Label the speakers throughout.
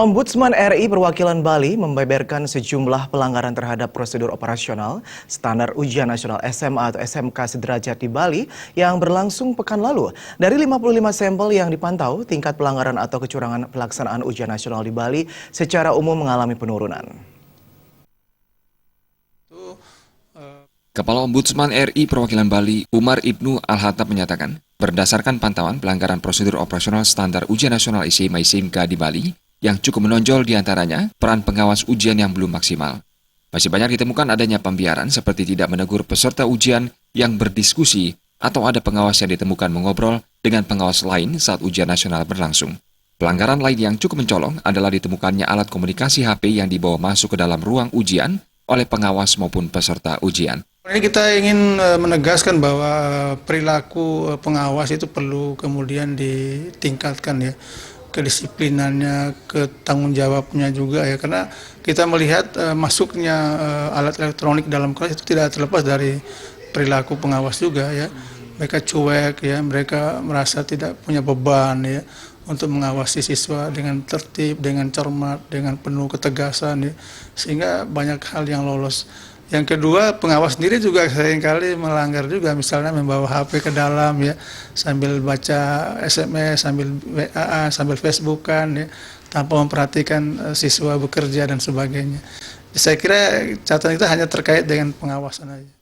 Speaker 1: Ombudsman RI Perwakilan Bali membeberkan sejumlah pelanggaran terhadap prosedur operasional standar ujian nasional SMA atau SMK sederajat di Bali yang berlangsung pekan lalu. Dari 55 sampel yang dipantau, tingkat pelanggaran atau kecurangan pelaksanaan ujian nasional di Bali secara umum mengalami penurunan.
Speaker 2: Kepala Ombudsman RI Perwakilan Bali, Umar Ibnu Al-Hattab menyatakan, berdasarkan pantauan pelanggaran prosedur operasional standar ujian nasional SMA-SMK di Bali, yang cukup menonjol diantaranya peran pengawas ujian yang belum maksimal. Masih banyak ditemukan adanya pembiaran seperti tidak menegur peserta ujian yang berdiskusi atau ada pengawas yang ditemukan mengobrol dengan pengawas lain saat ujian nasional berlangsung. Pelanggaran lain yang cukup mencolok adalah ditemukannya alat komunikasi HP yang dibawa masuk ke dalam ruang ujian oleh pengawas maupun peserta ujian.
Speaker 3: Ini kita ingin menegaskan bahwa perilaku pengawas itu perlu kemudian ditingkatkan ya, kedisiplinannya, ketanggung jawabnya juga ya, karena kita melihat masuknya alat elektronik dalam kelas itu tidak terlepas dari perilaku pengawas juga ya. Mereka cuek ya, mereka merasa tidak punya beban ya untuk mengawasi siswa dengan tertib, dengan cermat, dengan penuh ketegasan ya, sehingga banyak hal yang lolos. Yang kedua, pengawas sendiri juga seringkali melanggar juga, misalnya membawa HP ke dalam ya, sambil baca SMS, sambil WA, sambil Facebookan ya, tanpa memperhatikan siswa bekerja dan sebagainya. Saya kira catatan kita hanya terkait dengan pengawasan aja.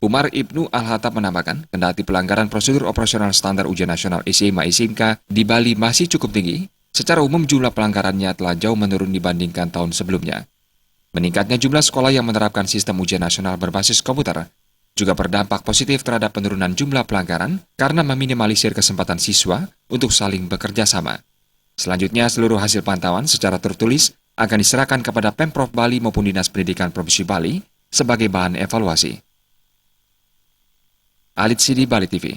Speaker 2: Umar Ibnu Al-Hattab menambahkan, kendati pelanggaran prosedur operasional standar ujian nasional SMA-SMK di Bali masih cukup tinggi, secara umum jumlah pelanggarannya telah jauh menurun dibandingkan tahun sebelumnya. Meningkatnya jumlah sekolah yang menerapkan sistem ujian nasional berbasis komputer juga berdampak positif terhadap penurunan jumlah pelanggaran karena meminimalisir kesempatan siswa untuk saling bekerja sama. Selanjutnya, seluruh hasil pantauan secara tertulis akan diserahkan kepada Pemprov Bali maupun Dinas Pendidikan Provinsi Bali sebagai bahan evaluasi. Alit Sidi, Bali TV.